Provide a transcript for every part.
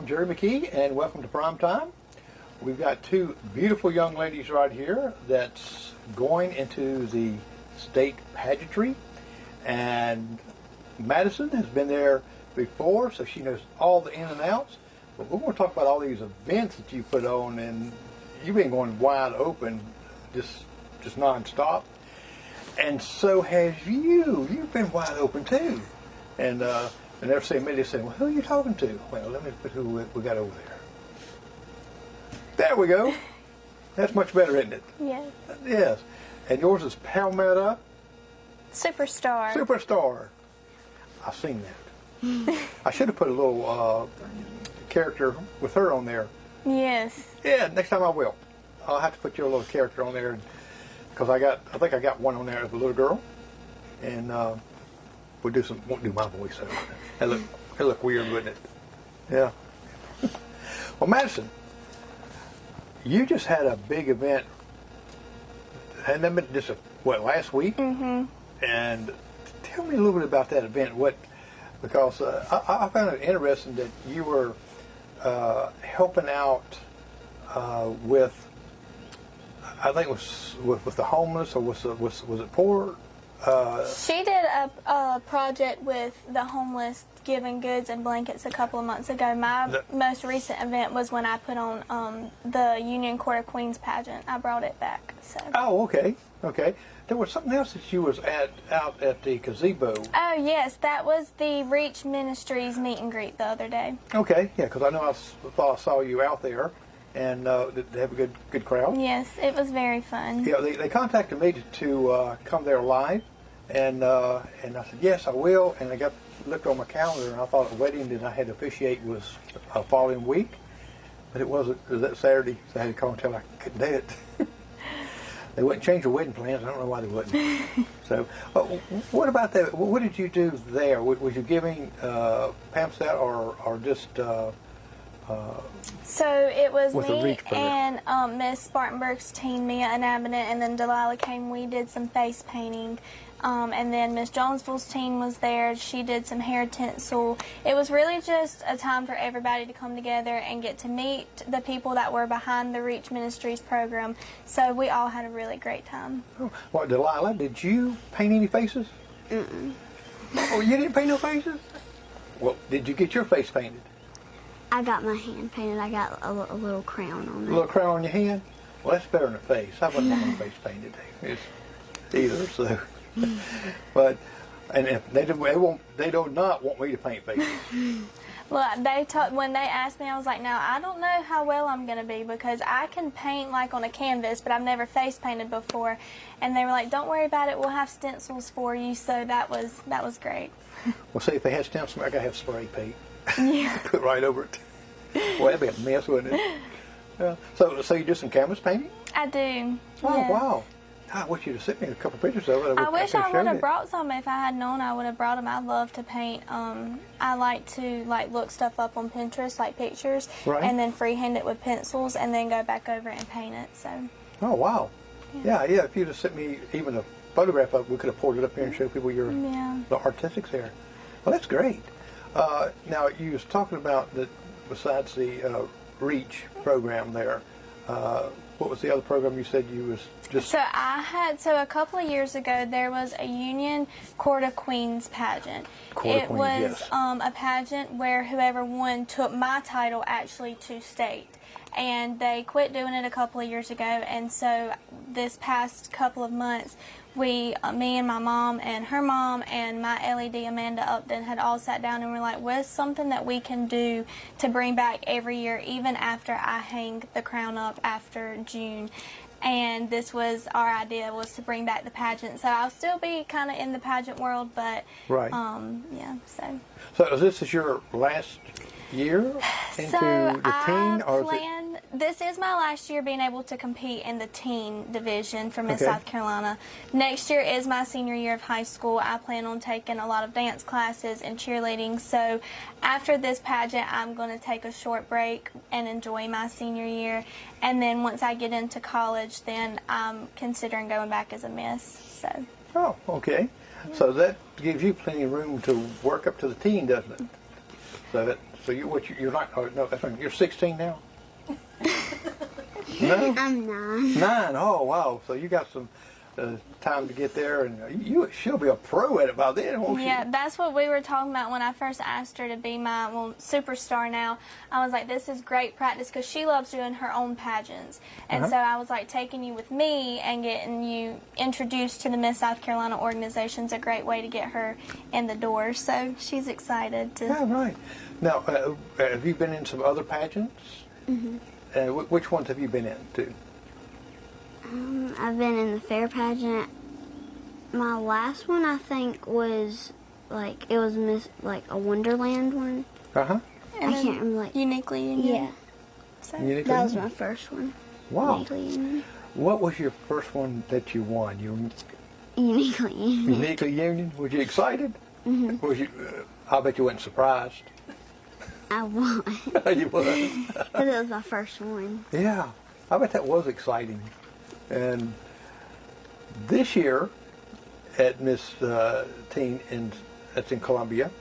I'm Jerry McKee, and welcome to Prime Time. We've got two beautiful young ladies right here that's going into the state pageantry, and Madyson has been there before, so she knows all the in and outs. But we're going to talk about all these events that you put on, and you've been going wide open, just nonstop. And so has you. You've been wide open too. And they're saying, they say, well, who are you talking to? Well, let me put who we got over there. There we go. That's much better, isn't it? Yes. Yes. And yours is Palmetto Superstar. Superstar. I've seen that. I should have put a little character with her on there. Yes. Yeah, next time I will. I'll have to put your little character on there, because I think I got one on there of a little girl, and won't do my voice. It look weird, wouldn't it? Yeah. Well, Madyson, you just had a big event. Hadn't that been just last week? Mm-hmm. And tell me a little bit about that event. Because I found it interesting that you were helping out with, I think it was with the homeless, or was it poor? She did a project with the homeless, giving goods and blankets a couple of months ago. My most recent event was when I put on the Union Court of Queens pageant. I brought it back. So. Oh, okay. There was something else that you was out at the gazebo. Oh, yes. That was the Reach Ministries meet and greet the other day. Okay, yeah, because I know I thought I saw you out there, and they have a good crowd. Yes, it was very fun. Yeah, they contacted me to come there live, and I said, yes, I will. And I looked on my calendar, and I thought the wedding that I had to officiate was a following week, but it wasn't. It was that Saturday, so I had to call and tell I couldn't do it. They wouldn't change the wedding plans. I don't know why they wouldn't. So, what about that? What did you do there? Was you giving pamphlet or just? So it was me the and Miss Spartanburg's team, Mia and Abbott, and then Delilah came. We did some face painting. And then Miss Jonesville's team was there. She did some hair tinsel. It was really just a time for everybody to come together and get to meet the people that were behind the Reach Ministries program. So we all had a really great time. Well, Delilah, did you paint any faces? Mm-mm. Oh, you didn't paint no faces? Well, did you get your face painted? I got my hand painted. I got a little crown on it. A little crown on your hand? Well, that's better than a face. I wouldn't want my face painted either, so... But and if they do not want me to paint faces. Well, when they asked me, I was like, now I don't know how well I'm gonna be, because I can paint like on a canvas, but I've never face painted before. And they were like, don't worry about it, we'll have stencils for you. So that was great. Well, see, if they had stencils, I gotta have spray paint. Yeah. Put right over it. Well, that'd be a mess, wouldn't it? Yeah. So you do some canvas painting? I do. Oh, yes. wow. I wish you to send me a couple pictures of it. I wish I would have brought some. If I had known, I would have brought them. I love to paint. I like to look stuff up on Pinterest, like pictures, right, and then freehand it with pencils, and then go back over and paint it. So. Oh, wow. Yeah. If you'd have sent me even a photograph of it, we could have pulled it up here and showed people the artistics there. Well, that's great. Now, you was talking about that besides the Reach program there. What was the other program you said you was just... So a couple of years ago, there was a Union Court of Queens pageant. It was a pageant where whoever won took my title actually to state. And they quit doing it a couple of years ago, and so this past couple of months, me and my mom and her mom and my LED Amanda Upton had all sat down and we're like, what's something that we can do to bring back every year, even after I hang the crown up after June? And this was our idea, was to bring back the pageant. So I'll still be kind of in the pageant world, but right. Yeah. So this is your last year into the teen, or this is my last year being able to compete in the teen division for Miss South Carolina. Next year is my senior year of high school. I plan on taking a lot of dance classes and cheerleading. So after this pageant, I'm going to take a short break and enjoy my senior year. And then once I get into college, then I'm considering going back as a Miss. So. Oh, okay. So that gives you plenty of room to work up to the teen, doesn't it? So So you're not? Oh, no, that's right. You're 16 now. No, I'm 9. 9. Oh wow! So you got some time to get there, and she'll be a pro at it by then, won't she? Yeah, that's what we were talking about when I first asked her to be my superstar now. I was like, this is great practice because she loves doing her own pageants. And so I was like, taking you with me and getting you introduced to the Miss South Carolina organization is a great way to get her in the door. So she's excited to. Yeah, right. Now, have you been in some other pageants? Mm-hmm. Which ones have you been in, too? I've been in the fair pageant. My last one, I think, was it was a Wonderland one. Uh-huh. And I can't remember. Uniquely Union. Yeah. So. That was my first one. Wow. Uniquely Union. What was your first one that you won? Uniquely Union. Uniquely Union? Was you excited? Mm-hmm. Was you? I bet you weren't surprised. I won. You was. Because it was my first one. Yeah, I bet that was exciting. And this year at Miss Teen, that's in Columbia,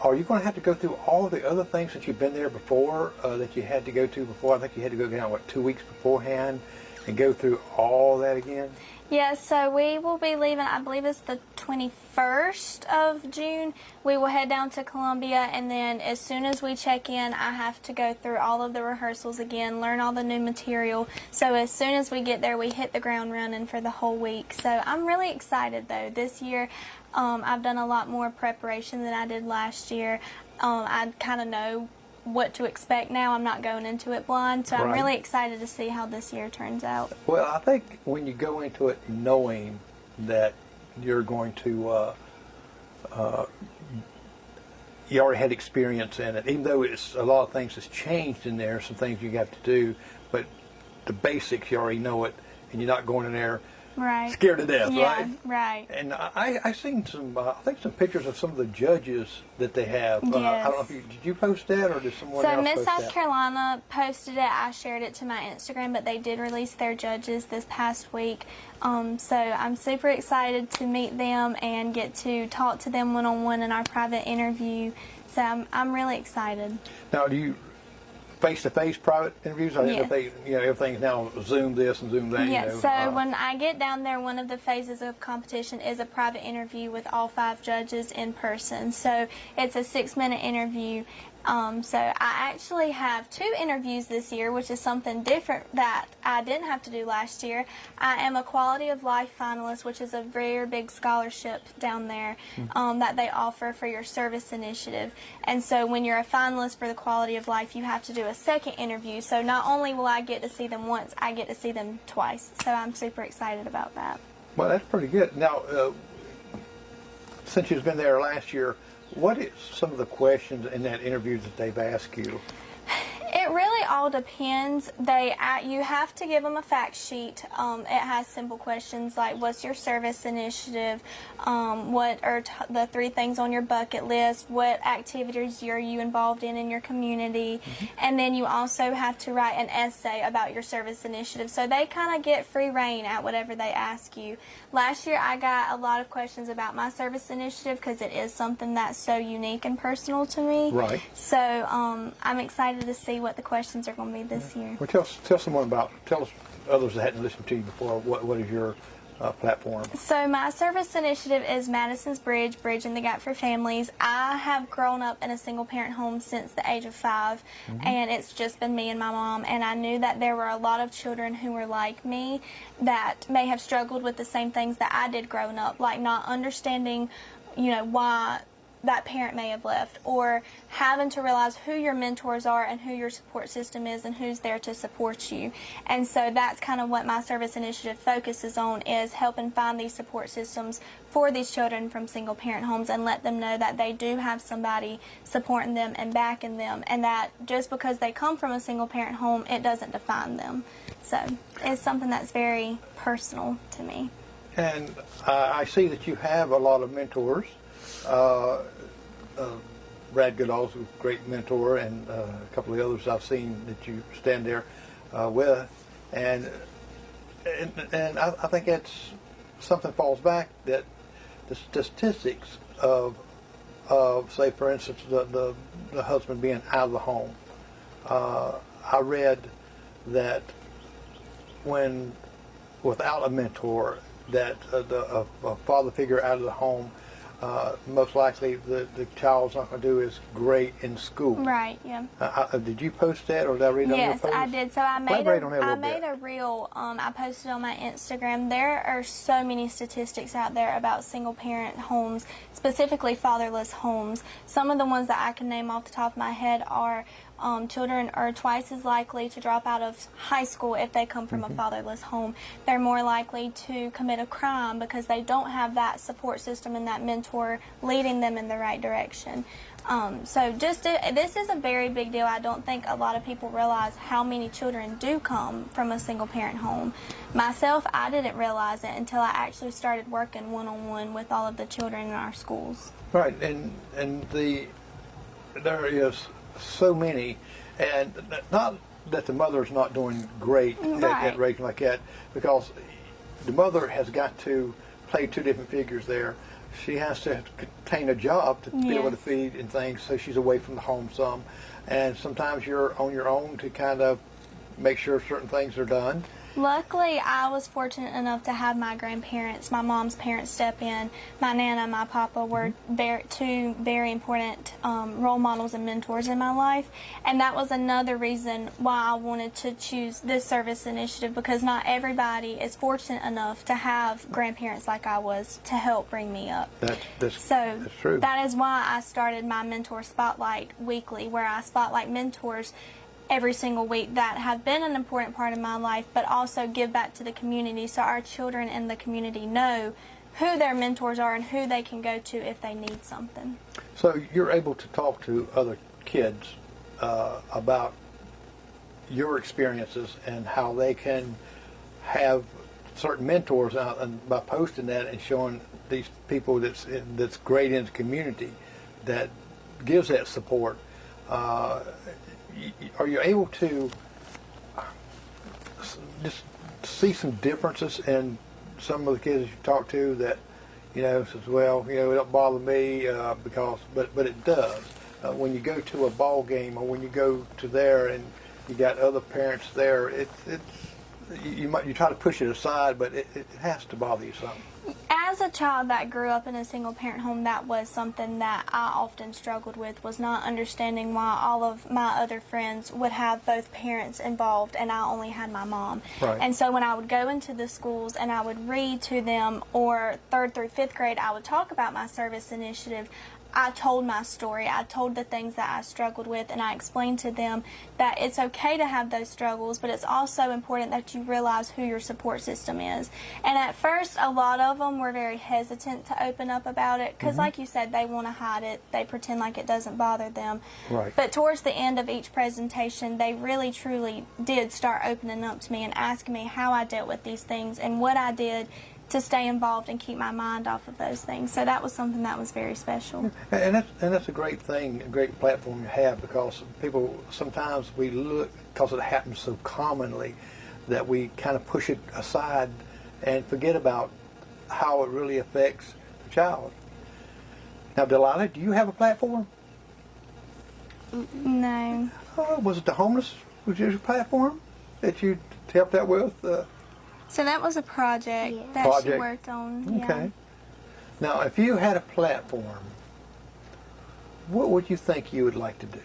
are you going to have to go through all the other things that you've been there before that you had to go to before? I think you had to go down, 2 weeks beforehand and go through all that again? Yeah, so we will be leaving, I believe it's the 21st of June. We will head down to Columbia, and then as soon as we check in, I have to go through all of the rehearsals again, learn all the new material. So as soon as we get there, we hit the ground running for the whole week. So I'm really excited, though. This year, I've done a lot more preparation than I did last year. I kind of know what to expect now. I'm not going into it blind, so I'm really excited to see how this year turns out. Well, I think when you go into it knowing that you're going to, you already had experience in it, even though it's a lot of things has changed in there, some things you have to do, but the basics, you already know it, and you're not going in there scared to death, yeah, right? Right. And I seen some, I think some pictures of some of the judges that they have. Yes. I don't know if did you post that or did someone else So Miss post South that? Carolina posted it. I shared it to my Instagram, but they did release their judges this past week. So I'm super excited to meet them and get to talk to them one-on-one in our private interview. So I'm really excited. Now, do you face-to-face private interviews? I Yes. think they, everything's now Zoom this and Zoom that. Yes, so when I get down there, one of the phases of competition is a private interview with all 5 judges in person. So it's a 6-minute interview. So I actually have 2 interviews this year, which is something different that I didn't have to do last year. I am a Quality of Life finalist, which is a very big scholarship down there that they offer for your service initiative. And so when you're a finalist for the Quality of Life, you have to do a second interview. So not only will I get to see them once, I get to see them twice. So I'm super excited about that. Well, that's pretty good. Now, since you've been there last year, what is some of the questions in that interview that they've asked you? It really all depends. You have to give them a fact sheet. It has simple questions like, what's your service initiative? What are the 3 things on your bucket list? What activities are you involved in your community? Mm-hmm. And then you also have to write an essay about your service initiative. So they kind of get free reign at whatever they ask you. Last year I got a lot of questions about my service initiative because it is something that's so unique and personal to me. Right. So I'm excited to see what the questions are going to be this year. Well, tell us others that hadn't listened to you before, what is your platform? So my service initiative is Madyson's Bridging the Gap for Families. I have grown up in a single parent home since the age of 5, and it's just been me and my mom, and I knew that there were a lot of children who were like me that may have struggled with the same things that I did growing up, like not understanding, why that parent may have left, or having to realize who your mentors are and who your support system is and who's there to support you. And so that's kind of what my service initiative focuses on, is helping find these support systems for these children from single parent homes and let them know that they do have somebody supporting them and backing them, and that just because they come from a single parent home, it doesn't define them. So it's something that's very personal to me. And I see that you have a lot of mentors. Brad Goodall's a great mentor, and a couple of the others I've seen that you stand there with, and I think that's something falls back that the statistics of of, say, for instance, the husband being out of the home. I read that when without a mentor, that a father figure out of the home, most likely the child's not going to do as great in school. Right, yeah. Did you post that, or did I read it on your post? Yes, I did. So I made a reel. I posted on my Instagram. There are so many statistics out there about single-parent homes, specifically fatherless homes. Some of the ones that I can name off the top of my head are children are twice as likely to drop out of high school if they come from a fatherless home. They're more likely to commit a crime because they don't have that support system and that mentor leading them in the right direction. So this is a very big deal. I don't think a lot of people realize how many children do come from a single-parent home. Myself, I didn't realize it until I actually started working one-on-one with all of the children in our schools. Right, and there is so many, and not that the mother's not doing great at raising like that, because the mother has got to play two different figures there. She has to obtain a job to be able to feed and things, so she's away from the home some, and sometimes you're on your own to kind of make sure certain things are done. Luckily, I was fortunate enough to have my grandparents, my mom's parents, step in. My Nana and my Papa were two very important role models and mentors in my life. And that was another reason why I wanted to choose this service initiative, because not everybody is fortunate enough to have grandparents like I was to help bring me up. That's true. That is why I started my Mentor Spotlight weekly, where I spotlight mentors every single week that have been an important part of my life, but also give back to the community so our children in the community know who their mentors are and who they can go to if they need something. So you're able to talk to other kids about your experiences and how they can have certain mentors out, and by posting that and showing these people that's great in the community that gives that support. Are you able to just see some differences in some of the kids you talk to that, says, well, it don't bother me but it does. When you go to a ball game or when you go to there and you got other parents there, you try to push it aside, but it has to bother you something. As a child that grew up in a single-parent home, that was something that I often struggled with, was not understanding why all of my other friends would have both parents involved and I only had my mom. Right. And so when I would go into the schools and I would read to them, or 3rd through 5th grade, I would talk about my service initiative. I told my story. I told the things that I struggled with, and I explained to them that it's okay to have those struggles, but it's also important that you realize who your support system is. And at first, a lot of them were very hesitant to open up about it because, like you said, they want to hide it. They pretend like it doesn't bother them. Right. But towards the end of each presentation, they really, truly did start opening up to me and asking me how I dealt with these things and what I did to stay involved and keep my mind off of those things. So that was something that was very special. And that's a great thing, a great platform you have, because people, sometimes we look, because it happens so commonly, that we kind of push it aside and forget about how it really affects the child. Now, Delilah, do you have a platform? No. Was it the homeless was your platform that you helped out with? So that was a project that she worked on. Okay. Yeah. Now, if you had a platform, what would you think you would like to do?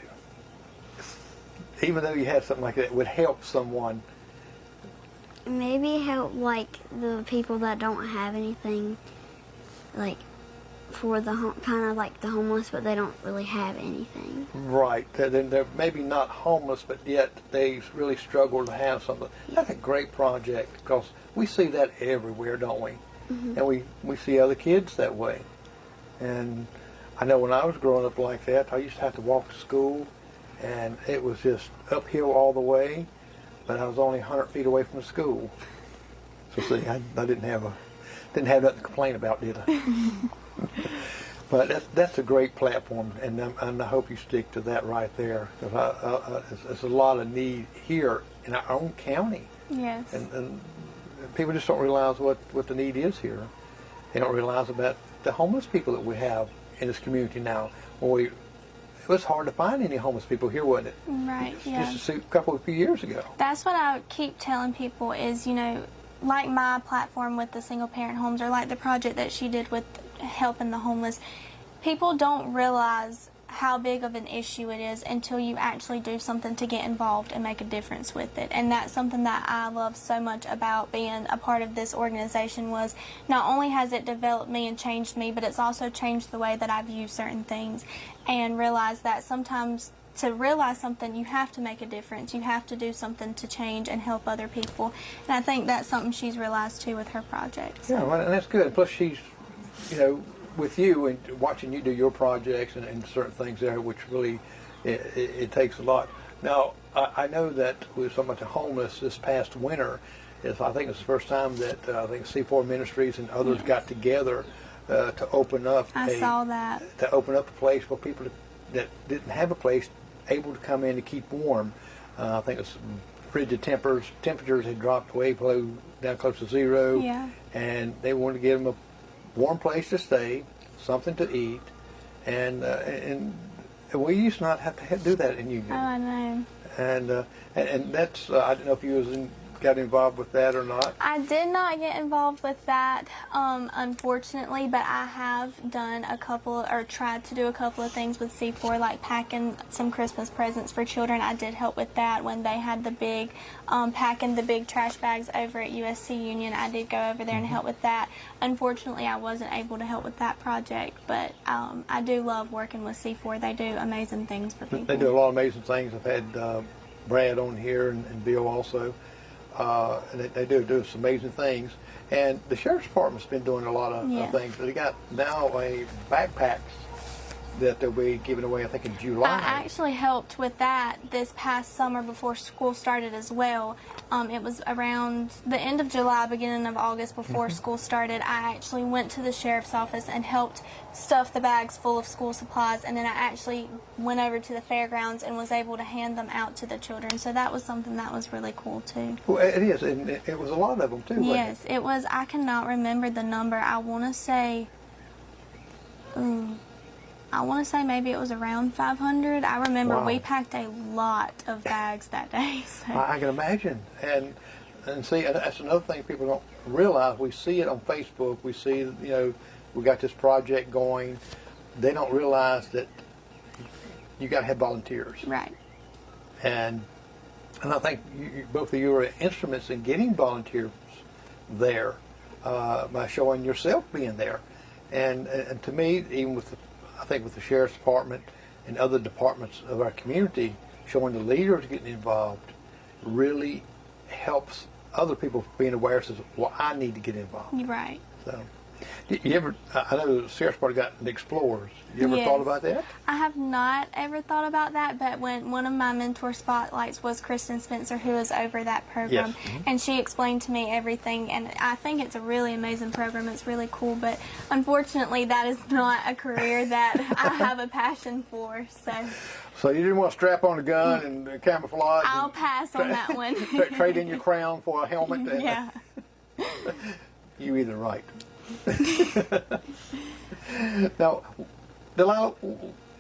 Even though you had something like that, would help someone. Maybe help the people that don't have anything, for the kind of like the homeless, but they don't really have anything. Right. They're maybe not homeless, but yet they really struggle to have something. That's a great project, because we see that everywhere, don't we? Mm-hmm. And we see other kids that way. And I know when I was growing up like that, I used to have to walk to school, and it was just uphill all the way, but I was only 100 feet away from the school. So see, I didn't have nothing to complain about, did I? But that's a great platform, and I hope you stick to that right there, because there's a lot of need here in our own county. Yes. And people just don't realize what the need is here. They don't realize about the homeless people that we have in this community now. It was hard to find any homeless people here, wasn't it? Right, yeah. Just a few years ago. That's what I keep telling people is, you know, like my platform with the single parent homes, or like the project that she did with helping the homeless, people don't realize how big of an issue it is until you actually do something to get involved and make a difference with it. And that's something that I love so much about being a part of this organization, was not only has it developed me and changed me, but it's also changed the way that I view certain things, and realize that sometimes to realize something, you have to make a difference. You have to do something to change and help other people. And I think that's something she's realized too with her project. So. Yeah, well, and that's good. Plus she's, you know, with you and watching you do your projects and certain things there, which really, it takes a lot. Now, I know that we were talking about the homeless this past winter. I think it's the first time that I think C4 Ministries and others got together to open up. I saw that. To open up a place for people that didn't have a place, able to come in to keep warm. I think it's frigid temperatures had dropped way below, down close to zero. Yeah. And they wanted to give them a warm place to stay, something to eat, and we used to not have to do that in Union. Oh, I know. And that's I don't know if you got involved with that or not. I did not get involved with that, unfortunately, but I have done tried to do a couple of things with C4, like packing some Christmas presents for children. I did help with that when they had the big, packing the big trash bags over at USC Union. I did go over there and help with that. Unfortunately, I wasn't able to help with that project, but I do love working with C4. They do amazing things for people. They do a lot of amazing things. I've had Brad on here and Bill also. And they do some amazing things. And the Sheriff's Department's been doing a lot of things. They got now backpacks that they'll be giving away, I think, in July. I actually helped with that this past summer before school started as well. It was around the end of July, beginning of August, before school started. I actually went to the sheriff's office and helped stuff the bags full of school supplies, and then I actually went over to the fairgrounds and was able to hand them out to the children. So that was something that was really cool too. Well, it is, and it was a lot of them too. Yes, it was. I cannot remember the number. I want to say maybe it was around 500. I remember we packed a lot of bags that day. So. I can imagine. And see, that's another thing people don't realize. We see it on Facebook. We see, you know, we got this project going. They don't realize that you got to have volunteers. Right. And I think both of you are instruments in getting volunteers there by showing yourself being there. And to me, even with I think with the Sheriff's Department and other departments of our community, showing the leaders getting involved really helps other people being aware of, well, I need to get involved. Right. So, you ever, I know the Sheriff's Department got the Explorers. You ever thought about that? I have not ever thought about that, but when one of my mentor spotlights was Kristen Spencer, who was over that program, and she explained to me everything, and I think it's a really amazing program. It's really cool, but unfortunately that is not a career that I have a passion for. So you didn't want to strap on a gun and camouflage? I'll pass on that one. Trade in your crown for a helmet? Yeah. You either right. Now, Delilah,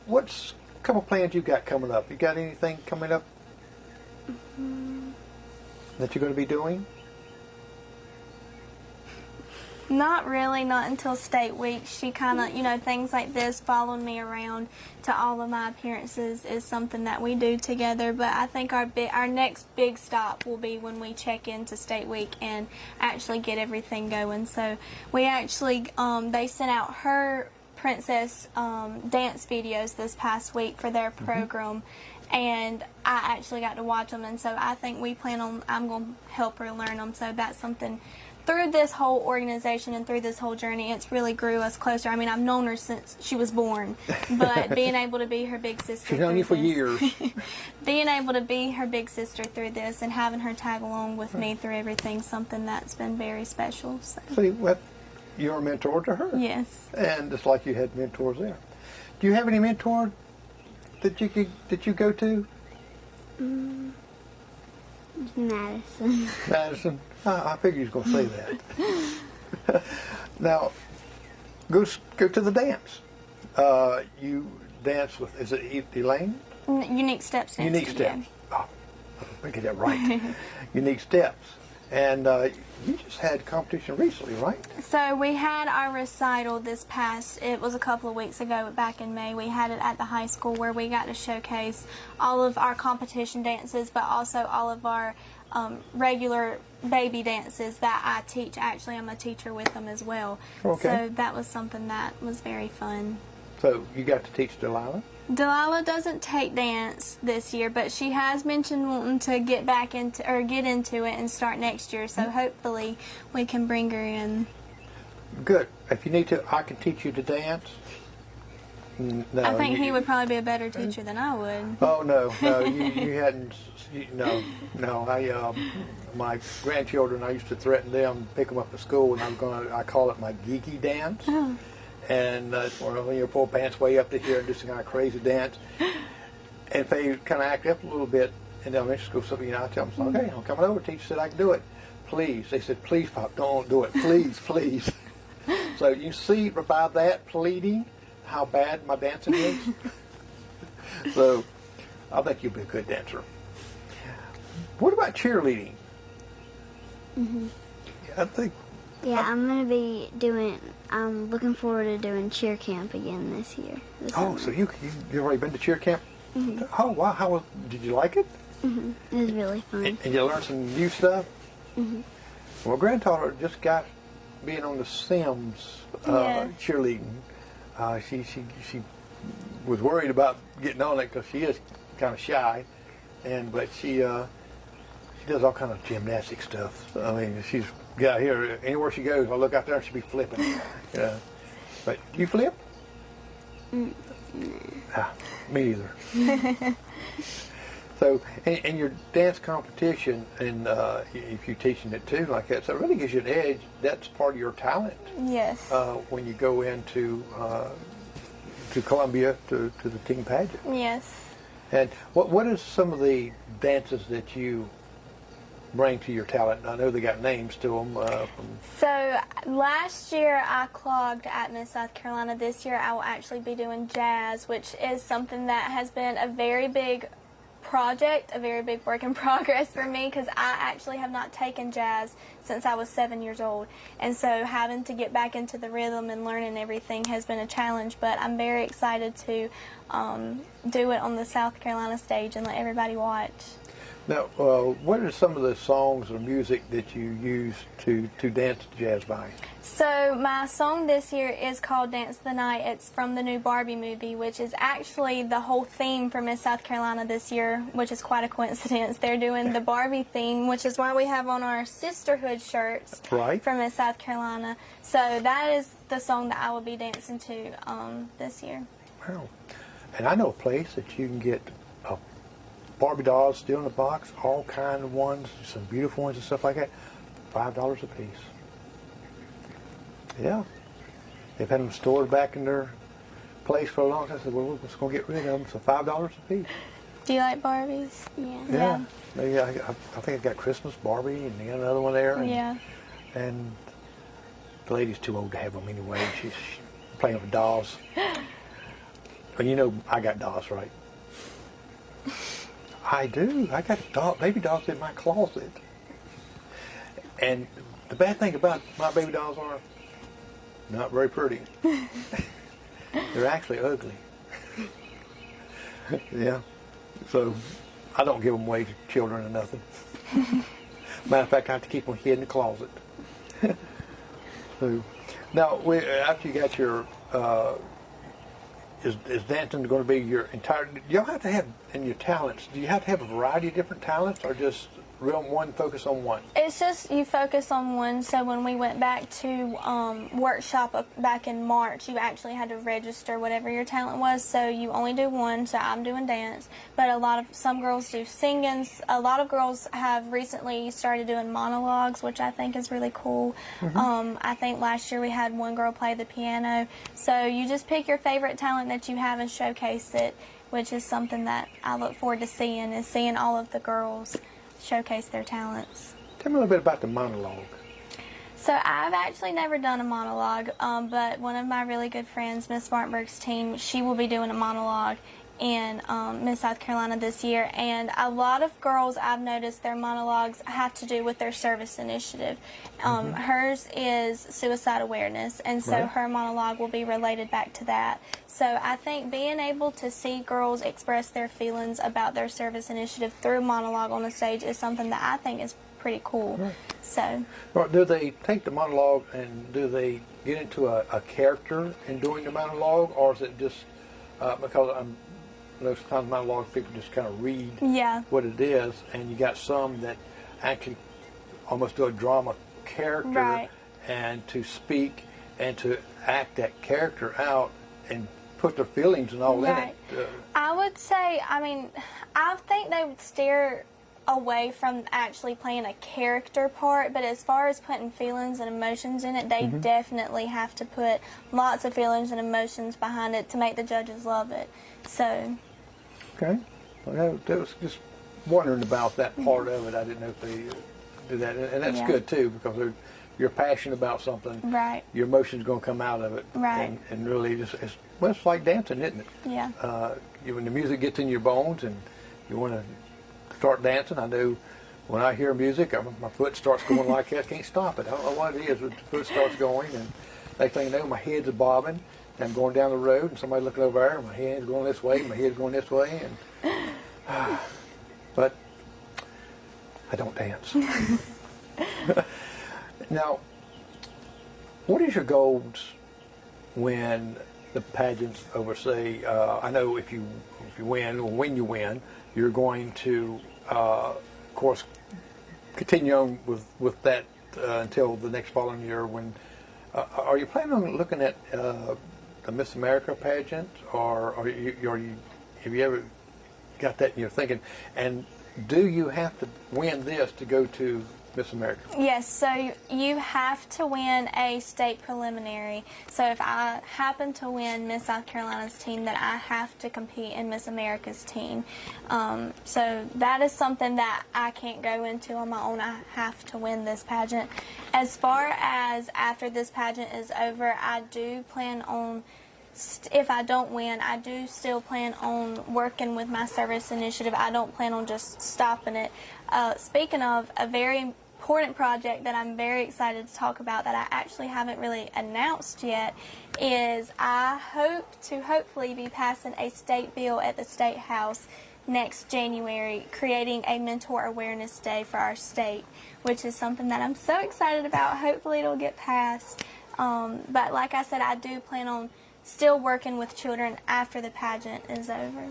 what's a couple plans you got coming up? You got anything coming up that you're going to be doing? Not really, not until state week. She kind of, you know, things like this, following me around to all of my appearances is something that we do together. But I think our next big stop will be when we check into state week and actually get everything going. So we actually, they sent out her princess dance videos this past week for their program. And I actually got to watch them. And so I think I'm going to help her learn them. So that's something. Through this whole organization and through this whole journey, it's really grew us closer. I mean, I've known her since she was born, but being able to be her big sister. She's known you for years. Being able to be her big sister through this and having her tag along with me through everything, something that's been very special. So. See, well, you're a mentor to her. Yes. And just like you had mentors there. Do you have any mentor that you go to? Madyson. Madyson. I figured you was going to say that. Now, go to the dance. you dance with, is it Elaine? Unique Steps. Unique Steps. Oh, let me get that right. Unique Steps. And you just had competition recently, right? So we had our recital it was a couple of weeks ago, back in May. We had it at the high school where we got to showcase all of our competition dances, but also all of our regular baby dances that I teach. Actually, I'm a teacher with them as well. Okay. So that was something that was very fun. So you got to teach Delilah? Delilah doesn't take dance this year, but she has mentioned wanting to get into it and start next year. So hopefully we can bring her in. Good. If you need to, I can teach you to dance. No, I think he would probably be a better teacher than I would. Oh no, you hadn't. No. My grandchildren, I used to threaten them, pick them up at school, and I call it my geeky dance. Oh. And when you pull pants way up to here and do some kind of crazy dance. And if they kind of act up a little bit in elementary school, so I tell them, okay, I'm coming over. Teacher said I can do it. Please. They said, please, Pop, don't do it. Please, please. So you see by that pleading how bad my dancing is. So I think you'll be a good dancer. What about cheerleading? Mm-hmm. I think. Yeah, I'm looking forward to doing cheer camp again this year. So you already been to cheer camp? Mm-hmm. Oh wow! Did you like it? Mm-hmm. It was really fun. And you learned some new stuff. Mm-hmm. Well, granddaughter just got being on the Sims cheerleading. She was worried about getting on it because she is kind of shy, but she does all kind of gymnastic stuff. I mean, she's got here anywhere she goes. I look out there and she'll be flipping. Yeah, but do you flip? Me either. So, and your dance competition, and if you're teaching it too like that, so it really gives you an edge. That's part of your talent. Yes. When you go into to Columbia to the team pageant. Yes. And what is some of the dances that you bring to your talent? I know they got names to them. So last year I clogged at Miss South Carolina. This year I will actually be doing jazz, which is something that has been a very big project, a very big work in progress for me, because I actually have not taken jazz since I was 7 years old, and so having to get back into the rhythm and learning everything has been a challenge, but I'm very excited to do it on the South Carolina stage and let everybody watch. Now, what are some of the songs or music that you use to dance jazz by? So my song this year is called Dance the Night. It's from the new Barbie movie, which is actually the whole theme for Miss South Carolina this year, which is quite a coincidence. They're doing the Barbie theme, which is why we have on our sisterhood shirts from Miss South Carolina. So that is the song that I will be dancing to this year. Wow. And I know a place that you can get Barbie dolls still in the box, all kind of ones, some beautiful ones and stuff like that, $5 a piece. Yeah. They've had them stored back in their place for a long time. I said, well, we're just going to get rid of them, so $5 a piece. Do you like Barbies? Yeah. Maybe I think I got Christmas Barbie and another one there. And, and the lady's too old to have them anyway. She's playing with dolls. But you know I got dolls, right? I do. I got baby dolls in my closet. And the bad thing about my baby dolls are not very pretty. They're actually ugly. Yeah. So I don't give them away to children or nothing. Matter of fact, I have to keep them hid in the closet. So now, after you got your is dancing going to be your entire? Do y'all have to have in your talents? Do you have to have a variety of different talents, or just focus on one? It's just you focus on one. So when we went back to workshop back in March, you actually had to register whatever your talent was. So you only do one. So I'm doing dance, but some girls do singing. A lot of girls have recently started doing monologues, which I think is really cool. Mm-hmm. I think last year we had one girl play the piano. So you just pick your favorite talent that you have and showcase it, which is something that I look forward to seeing all of the girls showcase their talents. Tell me a little bit about the monologue. So I've actually never done a monologue, but one of my really good friends, Miss Spartanburg's team, she will be doing a monologue in Miss South Carolina this year, and a lot of girls I've noticed their monologues have to do with their service initiative. Hers is suicide awareness, and so her monologue will be related back to that. So I think being able to see girls express their feelings about their service initiative through monologue on the stage is something that I think is pretty cool. So, well, do they take the monologue and do they get into a character in doing the monologue, or is it just because most times monologues people just kind of read what it is, and you got some that actually almost do a drama character and to speak and to act that character out and put their feelings and all in it. I would say, I mean, I think they would steer away from actually playing a character part, but as far as putting feelings and emotions in it, they definitely have to put lots of feelings and emotions behind it to make the judges love it. So. Okay. Well, that was just wondering about that part of it. I didn't know if they do that, and that's good too, because you're passionate about something. Your emotions going to come out of it. And really, it's like dancing, isn't it? Yeah. When the music gets in your bones and you want to start dancing, I know when I hear music, my foot starts going like that. I can't stop it. I don't know what it is, but the foot starts going, and next thing you know, my head's bobbing. I'm going down the road, and somebody looking over there, and my hand's going this way, my head's going this way, and but I don't dance. Now, what is your goals when the pageant's over? Say, I know if you win, or when you win, you're going to, of course, continue on with that until the next following year. When are you planning on looking at the Miss America pageant, or have you ever got that in your thinking? And do you have to win this to go to Miss America? Yes, so you have to win a state preliminary. So if I happen to win Miss South Carolina's team, then I have to compete in Miss America's team. So that is something that I can't go into on my own. I have to win this pageant. As far as after this pageant is over, I do plan on, if I don't win, I do still plan on working with my service initiative. I don't plan on just stopping it. Speaking of, a very important project that I'm very excited to talk about that I actually haven't really announced yet is I hope to hopefully be passing a state bill at the State House next January, creating a Mentor Awareness Day for our state, which is something that I'm so excited about. Hopefully it'll get passed. But like I said, I do plan on still working with children after the pageant is over.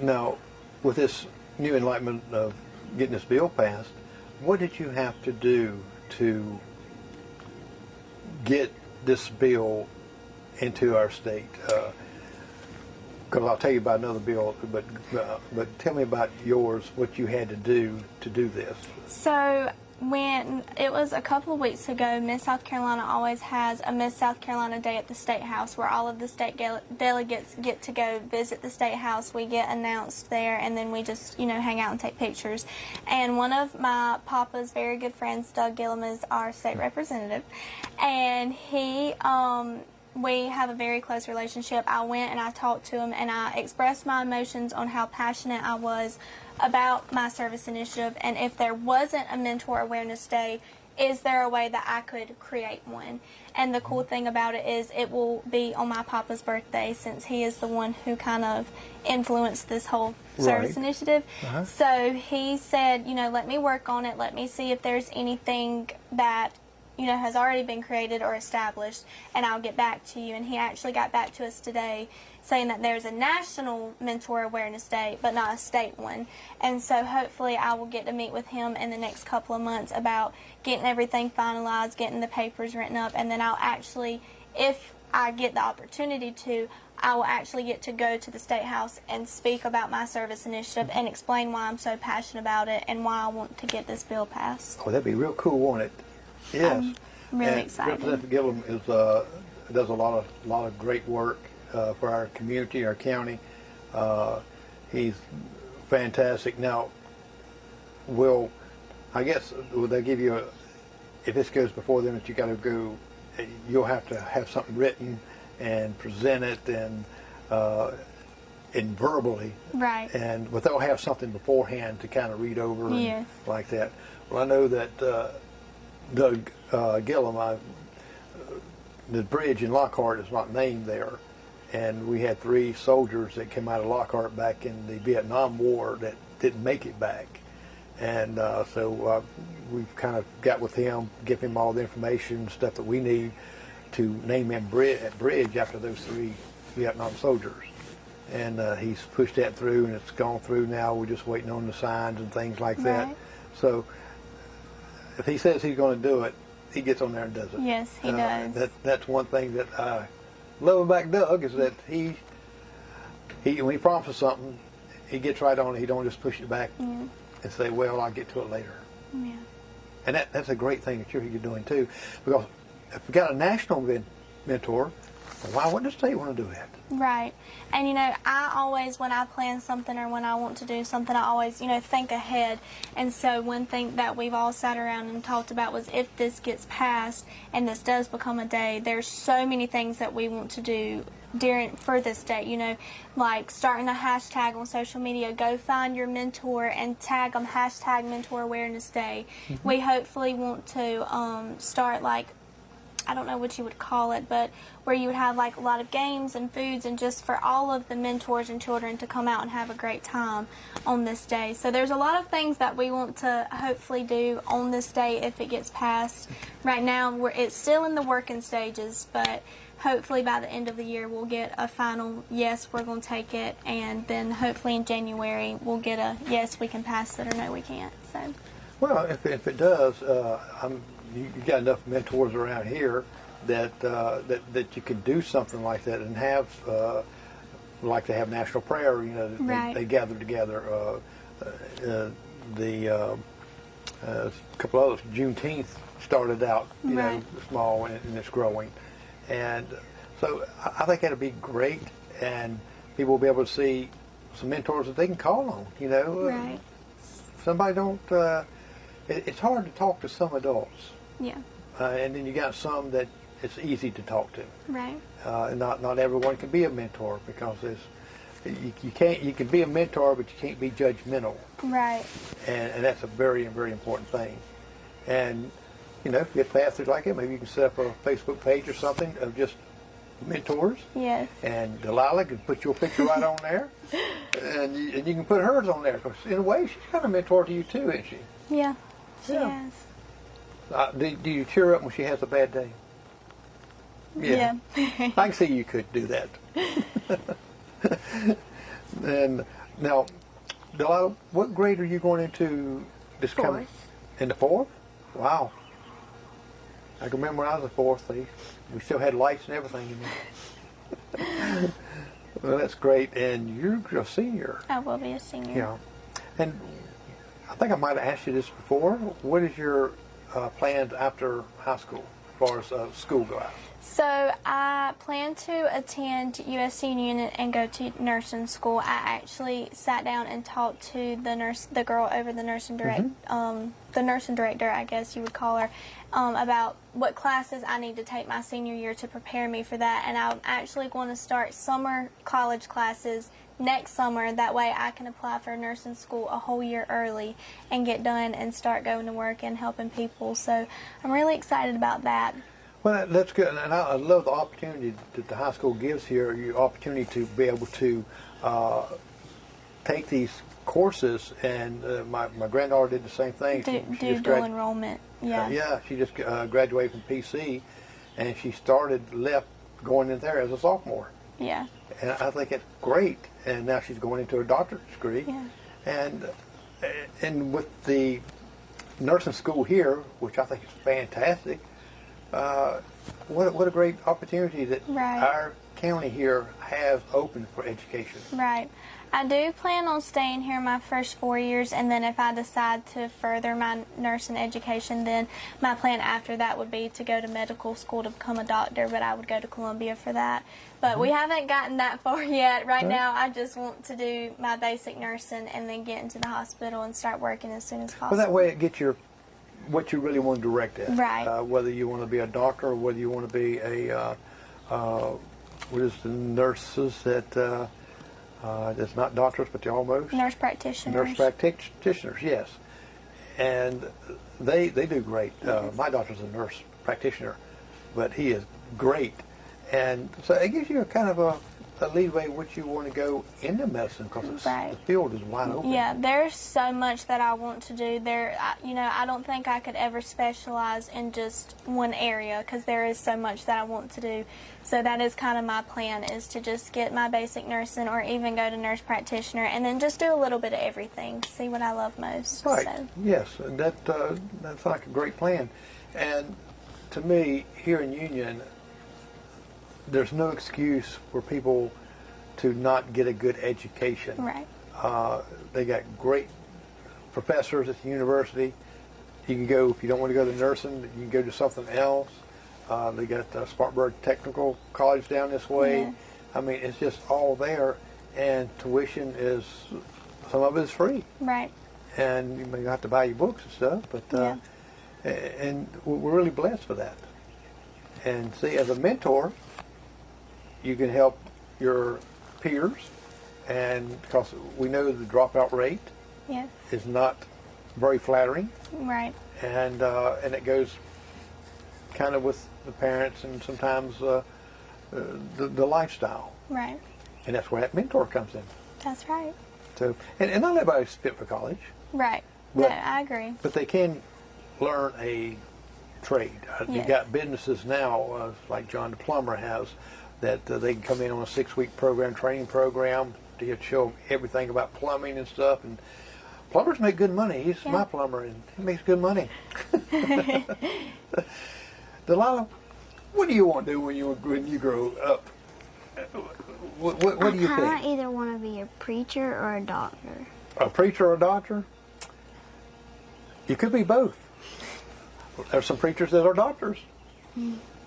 Now, with this new enlightenment of getting this bill passed, what did you have to do to get this bill into our state? Because I'll tell you about another bill, but tell me about yours, what you had to do this. So when it was a couple of weeks ago, Miss South Carolina always has a Miss South Carolina Day at the State House where all of the state delegates get to go visit the State House. We get announced there, and then we just, hang out and take pictures. And one of my papa's very good friends, Doug Gillum, is our state representative, and we have a very close relationship. I went and I talked to him, and I expressed my emotions on how passionate I was about my service initiative, and if there wasn't a Mentor Awareness Day, is there a way that I could create one? And the cool thing about it is it will be on my papa's birthday, since he is the one who kind of influenced this whole service initiative. So he said, let me work on it, let me see if there's anything that has already been created or established, and I'll get back to you. And he actually got back to us today saying that there's a National Mentor Awareness Day, but not a state one. And so hopefully I will get to meet with him in the next couple of months about getting everything finalized, getting the papers written up, and then I'll actually, if I get the opportunity to, I will actually get to go to the State House and speak about my service initiative and explain why I'm so passionate about it and why I want to get this bill passed. Oh, that'd be real cool, wouldn't it? Yes. I'm really excited. Representative Gillum does a lot of great work for our community, our county. He's fantastic. Now, will they give you if this goes before them, that you got to go, you'll have to have something written and present it and verbally. Right. But they'll have something beforehand to kind of read over and like that. Well, I know that Doug Gillum, the bridge in Lockhart is not named there. And we had 3 soldiers that came out of Lockhart back in the Vietnam War that didn't make it back. And so we've kind of got with him, give him all the information, stuff that we need to name that bridge after those 3 Vietnam soldiers. And he's pushed that through, and it's gone through now. We're just waiting on the signs and things like that. So if he says he's going to do it, he gets on there and does it. Yes, he does. That's one thing that I love about Doug, is that he when he promises something, he gets right on it. He don't just push it back and say, well, I'll get to it later. Yeah. And that's a great thing that you're doing too, because if we got a national mentor, why wouldn't the state want to do that? Right. And, you know, I always, when I plan something or when I want to do something, I always, you know, think ahead. And so one thing that we've all sat around and talked about was, if this gets passed and this does become a day, there's so many things that we want to do for this day, you know, like starting a hashtag on social media. Go find your mentor and tag them, hashtag Mentor Awareness Day. We hopefully want to start, like, I don't know what you would call it, but where you would have like a lot of games and foods, and just for all of the mentors and children to come out and have a great time on this day. So there's a lot of things that we want to hopefully do on this day if it gets passed. Right now it's still in the working stages, but hopefully by the end of the year we'll get a final yes, we're going to take it, and then hopefully in January we'll get a yes, we can pass it, or no, we can't. So, well, if it does, you got enough mentors around here that you can do something like that and have like they have national prayer. You know, they gather together. A couple others, Juneteenth started out, you know, small, and it's growing, and so I think that'll be great, and people will be able to see some mentors that they can call on. You know, somebody don't. It's hard to talk to some adults. Yeah. And then you got some that it's easy to talk to. Right. And not everyone can be a mentor, because you can be a mentor, but you can't be judgmental. Right. And that's a very, very important thing. And you know, if you get pastors like it, maybe you can set up a Facebook page or something of just mentors. Yes. And Delilah can put your picture right on there, and you can put hers on there, because in a way she's kind of a mentor to you too, isn't she? Yeah. She is. Do you cheer her up when she has a bad day? Yeah. I can see you could do that. And now, Delilah, what grade are you going into this coming? In the 4th? Wow. I can remember when I was in 4th, we still had lights and everything in there. Well, that's great. And you're a senior. I will be a senior. Yeah. And I think I might have asked you this before. What is your plans after high school, as far as school goes? So I plan to attend USC Union and go to nursing school. I actually sat down and talked to the girl over the nursing director, I guess you would call her, about what classes I need to take my senior year to prepare me for that. And I'm actually going to start summer college classes next summer. That way I can apply for nursing school a whole year early and get done and start going to work and helping people. So I'm really excited about that. Well, that's good, and I love the opportunity that the high school gives here, your opportunity to be able to take these courses, and my granddaughter did the same thing. Do dual enrollment, yeah. Yeah, she just graduated from PC, and she left going in there as a sophomore. Yeah. And I think it's great, and now she's going into a doctorate degree. Yeah. And with the nursing school here, which I think is fantastic, what a great opportunity that our county here has open for education. Right. I do plan on staying here my first 4 years, and then if I decide to further my nursing education, then my plan after that would be to go to medical school to become a doctor, but I would go to Columbia for that. But we haven't gotten that far yet. Right now I just want to do my basic nursing and then get into the hospital and start working as soon as possible. Well, that way it gets your what you really want to direct at. Right. Whether you want to be a doctor or whether you want to be a what is the nurses that it's not doctors but they're almost Nurse practitioners. Nurse practitioners, yes, and they do great. My doctor's a nurse practitioner, but he is great, and so it gives you a kind of a leeway what you want to go into medicine because Right. the field is wide open. Yeah, there's so much that I want to do. I don't think I could ever specialize in just one area because there is so much that I want to do. So that is kind of my plan, is to just get my basic nursing or even go to nurse practitioner and then just do a little bit of everything, see what I love most. Right. So. Yes, and that's like a great plan. And to me, here in Union, there's no excuse for people to not get a good education. Right. They got great professors at the university. You can go, if you don't want to go to nursing, you can go to something else. They got Spartanburg Technical College down this way. Yes. I mean, it's just all there, and tuition is, some of it is free. Right. And you may have to buy your books and stuff, but and we're really blessed for that. And see, as a mentor, you can help your peers, and because we know the dropout rate Yes. is not very flattering, Right. and it goes kind of with the parents and sometimes the lifestyle, Right. and that's where that mentor comes in. That's right. So, and not everybody's fit for college, Right. But- no, I agree. but they can learn a trade. You Yes. got businesses now, like John the plumber has, that they can come in on a 6-week training program to show them everything about plumbing and stuff. And plumbers make good money. He's my plumber, and he makes good money. Delilah, what do you want to do when you grow up? What do you I think? either want to be a preacher or a doctor. A preacher or a doctor? You could be both. There's some preachers that are doctors,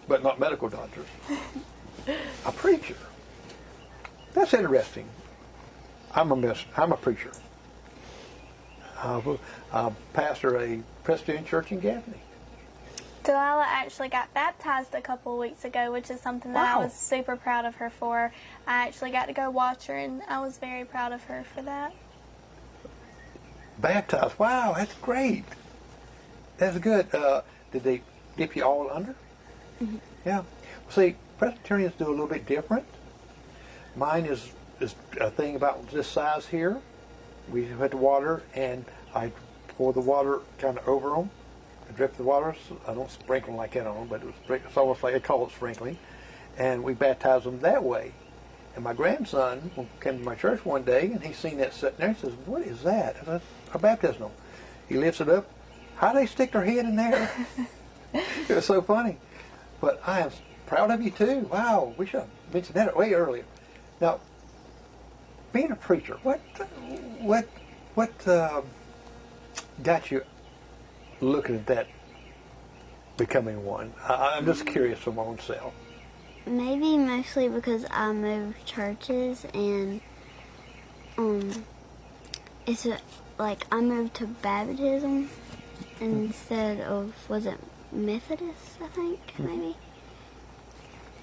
but not medical doctors. A preacher. That's interesting. I'm a preacher. I pastor a Presbyterian church in Gaffney. Delilah actually got baptized a couple of weeks ago, which is something that I Wow. was super proud of her for. I actually got to go watch her, and I was very proud of her for that. Baptized. Wow, that's great. That's good. Did they dip you all under? Mm-hmm. Yeah. See, Presbyterians do a little bit different. Mine is a thing about this size here. We put the water, and I pour the water kind of over them. I drip the water. I don't sprinkle like that on them, but it's almost like I call it sprinkling. And we baptize them that way. And my grandson came to my church one day, and he seen that sitting there. He says, "What is that?" And I said, "A baptismal." He lifts it up. How do they stick their head in there? It was so funny. But I am proud of you too. Wow, we should have mentioned that way earlier. Now, being a preacher, what got you looking at that, becoming one? I'm just curious for my own self. Maybe mostly because I moved churches and like I moved to baptism instead of, was it Methodist, I think, maybe?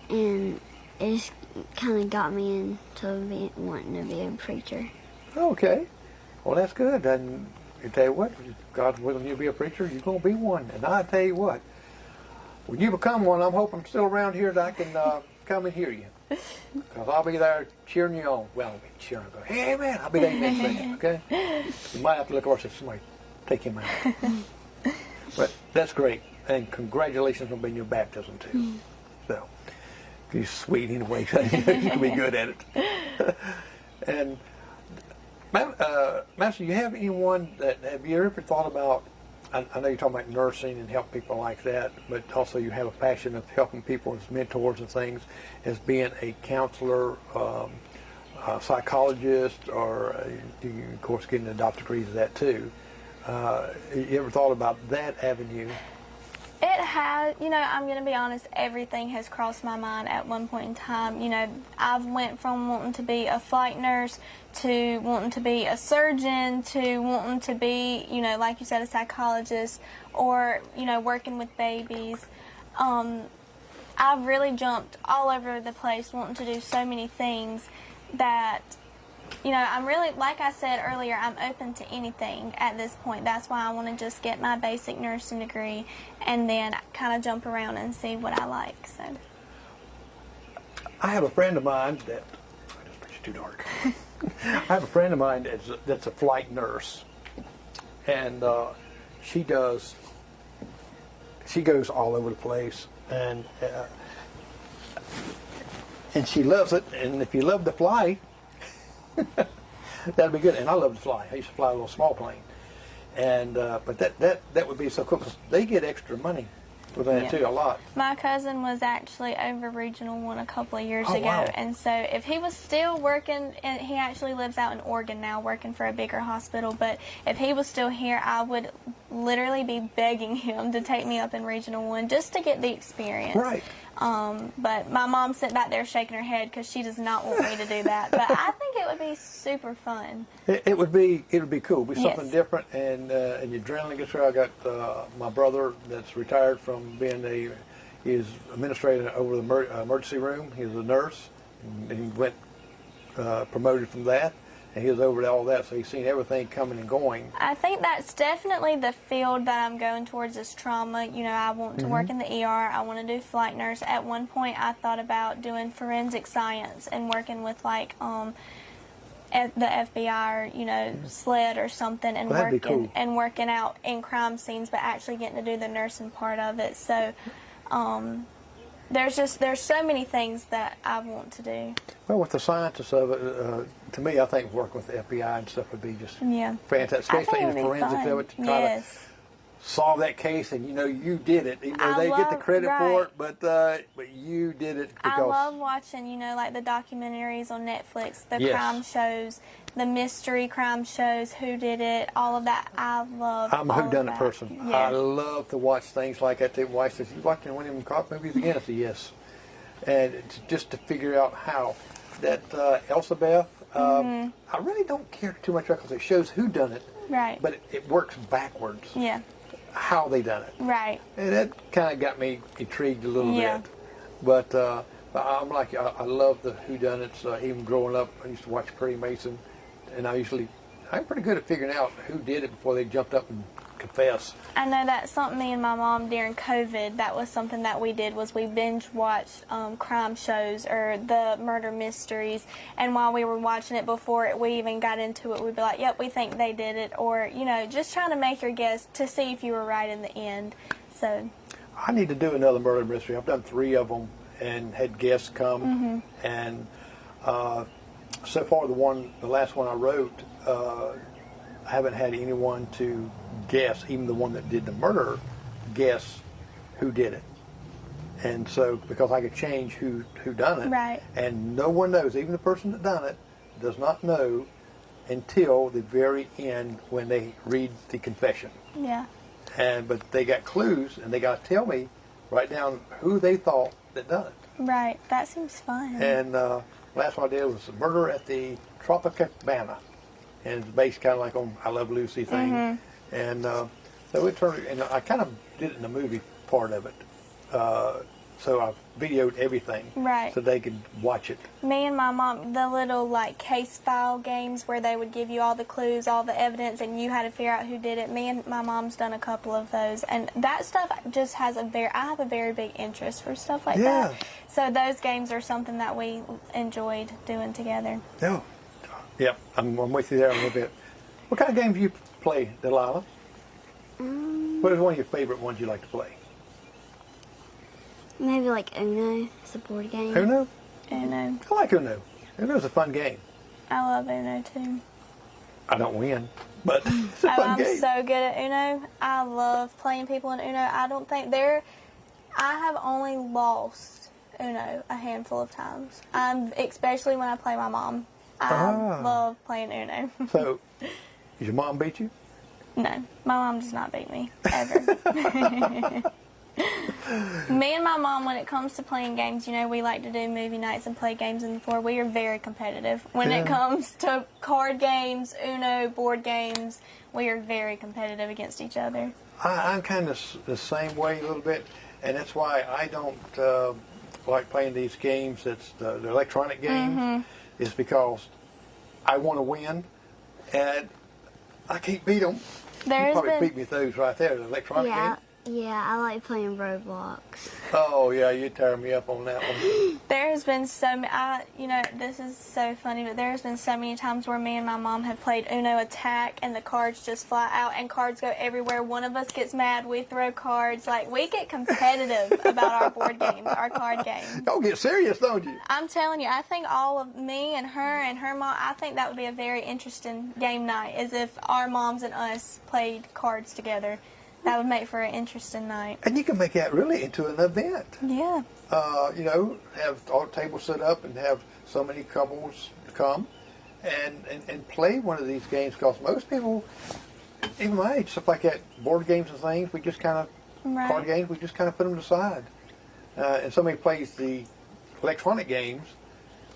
And it just kind of got me into wanting to be a preacher. Okay, well that's good. And I tell you what, if God's willing you to be a preacher, you're going to be one. And I tell you what, when you become one, I'm hoping I'm still around here that I can come and hear you. Because I'll be there cheering you on. Well, I'll be cheering. I'll go, hey man, I'll be there next Sunday, okay? You might have to look over and say, somebody take him out. But that's great. And congratulations on being your baptism too. So, you're sweet anyway. You can be good at it. And Master, you have anyone that, have you ever thought about, I know you're talking about nursing and help people like that, but also you have a passion of helping people as mentors and things, as being a counselor, a psychologist, or you, of course, getting a doctorate degree of that too. You ever thought about that avenue? It I'm going to be honest, everything has crossed my mind at one point in time. I've went from wanting to be a flight nurse to wanting to be a surgeon to wanting to be, like you said, a psychologist or, working with babies. I've really jumped all over the place wanting to do so many things that, I'm really, like I said earlier, I'm open to anything at this point. That's why I want to just get my basic nursing degree and then kind of jump around and see what I like. So, I have a friend of mine that, it's too dark. I have a friend of mine that's a flight nurse, and she goes all over the place, and she loves it. And if you love to fly, that'd be good. And I love to fly. I used to fly a little small plane, and but that would be so cool because they get extra money with that too, a lot. My cousin was actually over Regional 1 a couple of years ago, wow. and so if he was still working, and he actually lives out in Oregon now, working for a bigger hospital, but if he was still here, I would literally be begging him to take me up in Regional 1 just to get the experience. Right. But my mom sat back there shaking her head because she does not want me to do that. But I think it would be super fun. It would be cool. It'd be something Yes. different, and your adrenaline gets there. I got my brother that's retired from being he's administrator over the emergency room. He was a nurse, and he went promoted from that, and he was over all that. So he's seen everything coming and going. I think that's definitely the field that I'm going towards is trauma. I want to work in the ER. I want to do flight nurse. At one point, I thought about doing forensic science and working with like the FBI or SLED or something, and That'd be cool. working out in crime scenes, but actually getting to do the nursing part of it. So there's so many things that I want to do. Well, with the scientists of it, to me, I think working with the FBI and stuff would be just fantastic, I think especially in it the would be forensics fun. of it, to try to solve that case, and you did it. Even though they get the credit for it, but you did it because I love watching, like the documentaries on Netflix, the crime shows, the mystery crime shows, who did it, all of that. I love. I'm a whodunit person. Yeah. I love to watch things like that. My wife says, "You watching one of them cop movies again?" I say, "Yes." And it's just to figure out how that Elsabeth. I really don't care too much about because it shows who done it. Right. But it works backwards. Yeah. How they done it. Right. And that kind of got me intrigued a little bit. But I'm like, I love the whodunits. Even growing up, I used to watch Perry Mason, and I'm pretty good at figuring out who did it before they jumped up and confess. I know that's something me and my mom during COVID, that was something that we did, was we binge watched crime shows or the murder mysteries, and while we were watching it before we even got into it, we'd be like, yep, we think they did it, or just trying to make your guess to see if you were right in the end. So I need to do another murder mystery. I've done 3 of them and had guests come, and so far the last one I wrote, I haven't had anyone to guess, even the one that did the murder, guess who did it. And so, because I could change who done it, right. And no one knows, even the person that done it does not know until the very end when they read the confession. Yeah. But they got clues, and they got to tell me, write down who they thought that done it. Right. That seems fun. And last one I did was the murder at the Tropicana. And it's based kind of like on I Love Lucy thing. And so it turned, and I kind of did it in the movie part of it. So I videoed everything. Right. So they could watch it. Me and my mom, the little like case file games where they would give you all the clues, all the evidence, and you had to figure out who did it. Me and my mom's done a couple of those, and that stuff just has I have a very big interest for stuff like that. So those games are something that we enjoyed doing together. Yeah. Yep, I'm with you there a little bit. What kind of games do you play, Delilah? What is one of your favorite ones you like to play? Maybe like Uno, it's a board game. Uno? Uno. I like Uno. Uno's a fun game. I love Uno too. I don't win, but it's a fun I'm game. so good at Uno. I love playing people in Uno. I have only lost Uno a handful of times. Especially when I play my mom. I love playing Uno. So, does your mom beat you? No, my mom does not beat me, ever. Me and my mom, when it comes to playing games, you know, we like to do movie nights and play games on the floor. We are very competitive. When it comes to card games, Uno, board games, we are very competitive against each other. I'm kind of the same way a little bit, and that's why I don't like playing these games. That's the electronic games, is because I want to win, and I can't beat them. You probably beat me with those right there, the electronic games. Yeah, I like playing Roblox. Oh, yeah, you tear me up on that one. There has been so many, you know, this is so funny, but there has been so many times where me and my mom have played Uno Attack and the cards just fly out and cards go everywhere. One of us gets mad, we throw cards. Like, we get competitive about our board games, our card games. Y'all get serious, don't you? I'm telling you, I think all of me and her mom, I think that would be a very interesting game night, as if our moms and us played cards together. That would make for an interesting night. And you can make that really into an event. Yeah. You know, have all the tables set up and have so many couples come and play one of these games, because most people, even my age, stuff like that, board games and things, we just kind of, card games, we just kind of put them aside. And somebody plays the electronic games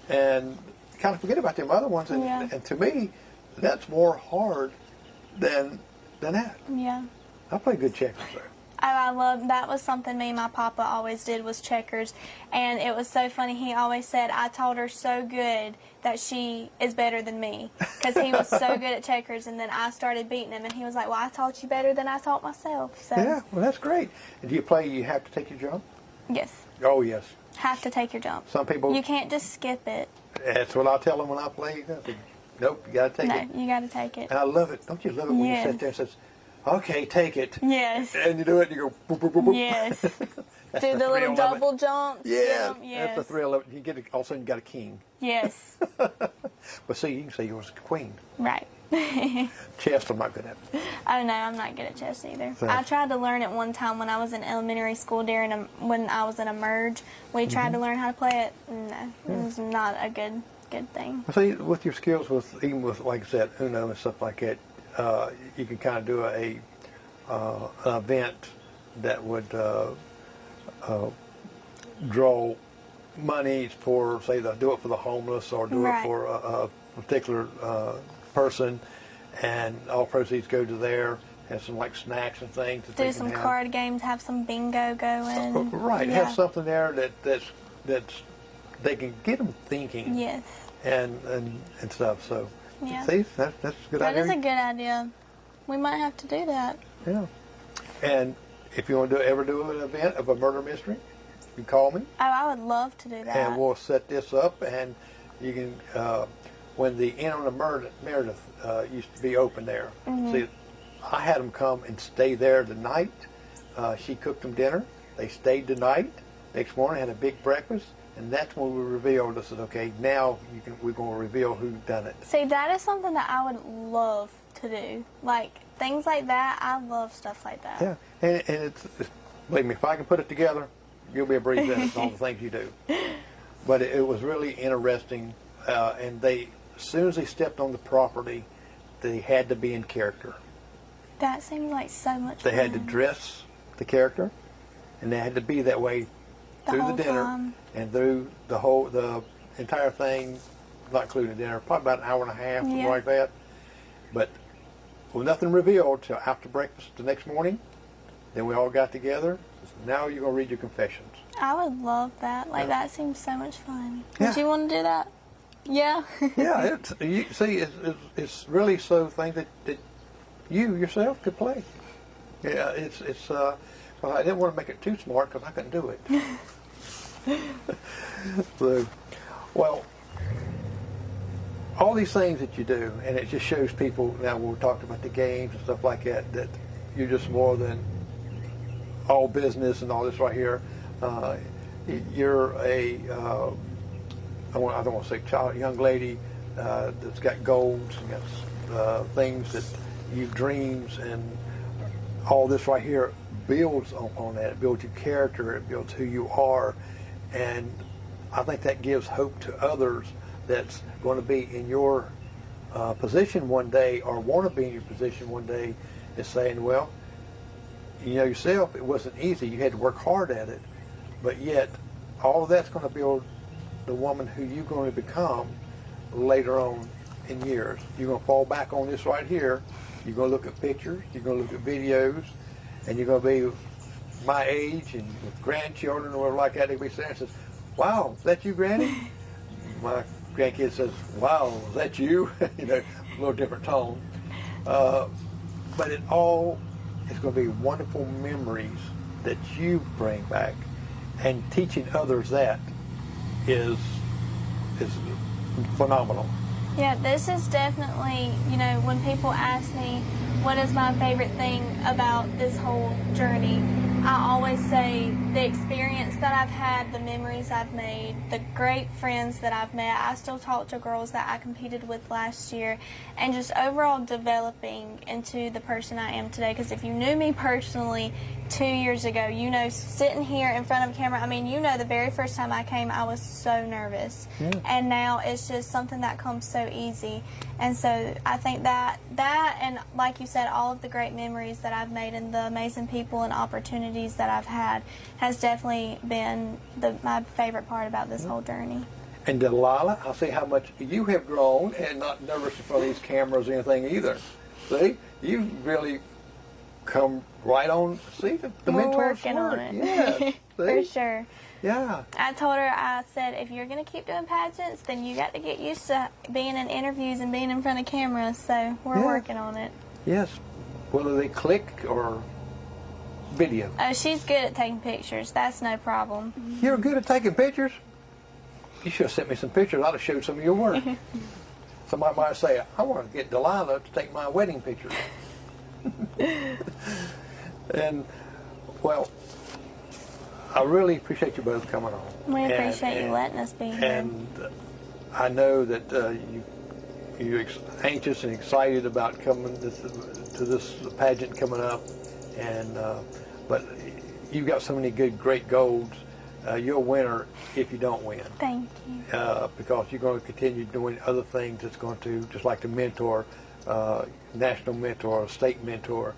and kind of forget about them other ones. And to me, that's more hard than that. Yeah. I play good checkers, though. I love, that was something me and my papa always did, was checkers. And it was so funny. He always said, I taught her so good that she is better than me. Because he was so good at checkers, and then I started beating him. And he was like, well, I taught you better than I taught myself. So. Yeah, well, that's great. And do you play, you have to take your jump? Yes. Oh, yes. Have to take your jump. Some people... You can't just skip it. That's what I tell them when I play. Nope, you got to take it. No, you got to take it. And I love it. Don't you love it when you sit there and says, okay, take it. Yes. And you do it and you go, boop, boop, boop, boop. Yes. Do the little double jumps. Yeah, yes. That's the thrill of it. You get it, all of a sudden you got a king. Yes. But see, you can say yours is a queen. Right. Chess, I'm not good at. Oh no, I'm not good at chess either. So. I tried to learn it one time when I was in elementary school when I was in a merge. We tried to learn how to play it. No, it was not a good thing. See, with your skills, even with, like I said, Uno and stuff like that, you can kind of do an event that would draw money for, say, do it for the homeless, or do it for a particular person, and all proceeds go to there. Have some like snacks and things. That do some card games. Have some bingo going. Right. Yeah. Have something there that's they can get them thinking. Yes. And stuff. So. Yeah. See, that's a good idea. That is a good idea. We might have to do that. Yeah. And if you want to ever do an event of a murder mystery, you call me. Oh, I would love to do that. And we'll set this up, and you can, when the Inn on the Meredith used to be open there, see, I had them come and stay there the night. She cooked them dinner. They stayed the night. Next morning, had a big breakfast. And that's when we revealed. I said, okay, now we're going to reveal who done it. See, that is something that I would love to do. Like, things like that, I love stuff like that. Yeah, and it's believe me, if I can put it together, you'll be a breeze in it, all the things you do. But it was really interesting, and as soon as they stepped on the property, they had to be in character. That seems like so much fun. They had to dress the character, and they had to be that way through the dinner and through the entire thing, not including dinner, probably about an hour and a half, something like that. But with nothing revealed till after breakfast the next morning, then we all got together. Now you're going to read your confessions. I would love that. Like, that seems so much fun. Would you want to do that? Yeah. Yeah, it's really so things that you yourself could play. Yeah, well, I didn't want to make it too smart because I couldn't do it. So, well, all these things that you do, and it just shows people, now we talked about the games and stuff like that, that you're just more than all business and all this right here. You're I don't want to say child, young lady that's got goals and got things that you've dreams, and all this right here builds on that. It builds your character. It builds who you are. And I think that gives hope to others that's going to be in your position one day, or want to be in your position one day, is saying, well, you know yourself, it wasn't easy. You had to work hard at it. But yet, all of that's going to build the woman who you're going to become later on in years. You're going to fall back on this right here. You're going to look at pictures. You're going to look at videos. And you're going to be my age and with grandchildren or whatever like that. They'll be saying, says, wow, is that you, Granny? My grandkid says, wow, is that you? You know, a little different tone. But it all is going to be wonderful memories that you bring back. And teaching others that is phenomenal. Yeah, this is definitely, you know, when people ask me what is my favorite thing about this whole journey, I always say the experience that I've had, the memories I've made, the great friends that I've met. I still talk to girls that I competed with last year, and just overall developing into the person I am today. Because if you knew me personally 2 years ago, you know, sitting here in front of a camera, I mean, you know, the very first time I came, I was so nervous. Yeah. And now it's just something that comes so easy. And so I think that and like you said, all of the great memories that I've made and the amazing people and opportunities that I've had has definitely been my favorite part about this whole journey. And Delilah, I'll see how much you have grown and not nervous in front of these cameras or anything either. See, you've really come right on. See, the We're mentor's working work. on it. Yes, For sure. Yeah. I told her, I said, if you're going to keep doing pageants, then you got to get used to being in interviews and being in front of cameras. So we're working on it. Yes. Whether they click or video. Oh, she's good at taking pictures. That's no problem. You're good at taking pictures? You should have sent me some pictures. I'd have showed some of your work. Somebody might say, I want to get Delilah to take my wedding picture. And, well, I really appreciate you both coming on. We appreciate you letting us be here. And I know that you're anxious and excited about coming to this pageant coming up. And but you've got so many great goals. You're a winner if you don't win. Thank you. Because you're going to continue doing other things that's going to, just like the mentor, national mentor, state mentor,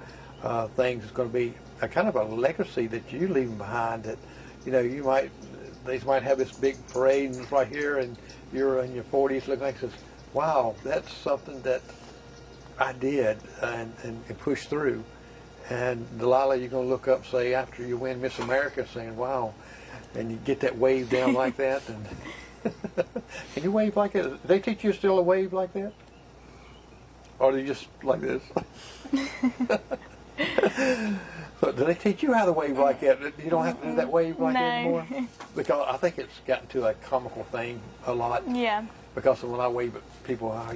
things is going to be a kind of a legacy that you're leaving behind. That, you know, they might have this big parade and it's right here, and you're in your 40s looking like this. Wow, that's something that I did and pushed through. And Delilah, you're going to look up, say, after you win Miss America, saying, wow, and you get that wave down like that. And can you wave like that? Do they teach you still a wave like that? Or are they just like this? So do they teach you how to wave like that? You don't have to do that wave like that anymore? Because I think it's gotten to a comical thing a lot. Yeah. Because when I wave at people, I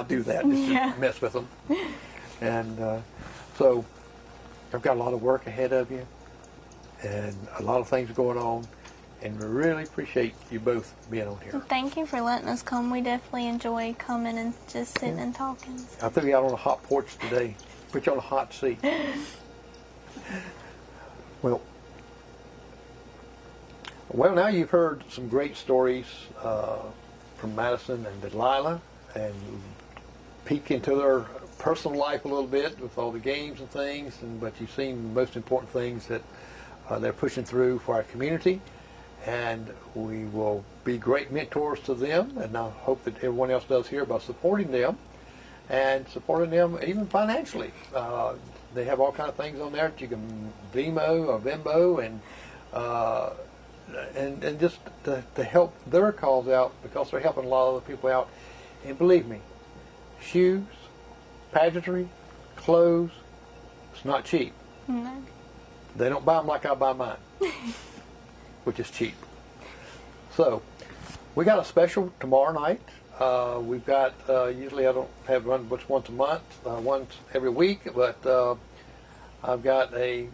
do that just to mess with them. And so I've got a lot of work ahead of you and a lot of things going on. And we really appreciate you both being on here. Thank you for letting us come. We definitely enjoy coming and just sitting and talking. I threw you out on a hot porch today. Put you on a hot seat. Well, now you've heard some great stories from Madyson and Delilah, and peek into their personal life a little bit with all the games and things. But you've seen the most important things that they're pushing through for our community. And we will be great mentors to them, and I hope that everyone else does here by supporting them and supporting them even financially. They have all kinds of things on there that you can Vimo or Venmo and just to help their cause out, because they're helping a lot of other people out. And believe me, shoes, pageantry, clothes, it's not cheap. No. They don't buy them like I buy mine. Which is cheap. So, we got a special tomorrow night. We've got, usually I don't have run but once a month, once every week, but I've got a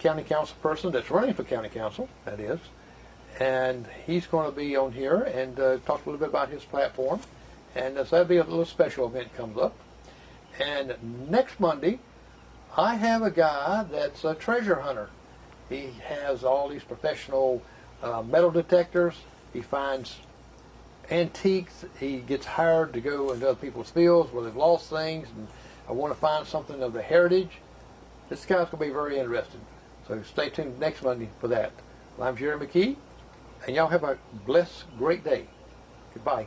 county council person that's running for county council, that is, and he's going to be on here and talk a little bit about his platform, and so that'll be a little special event comes up. And next Monday, I have a guy that's a treasure hunter. He has all these professional metal detectors. He finds antiques. He gets hired to go into other people's fields where they've lost things. And I want to find something of the heritage. This guy's going to be very interesting. So stay tuned next Monday for that. Well, I'm Jerry McKee, and y'all have a blessed, great day. Goodbye.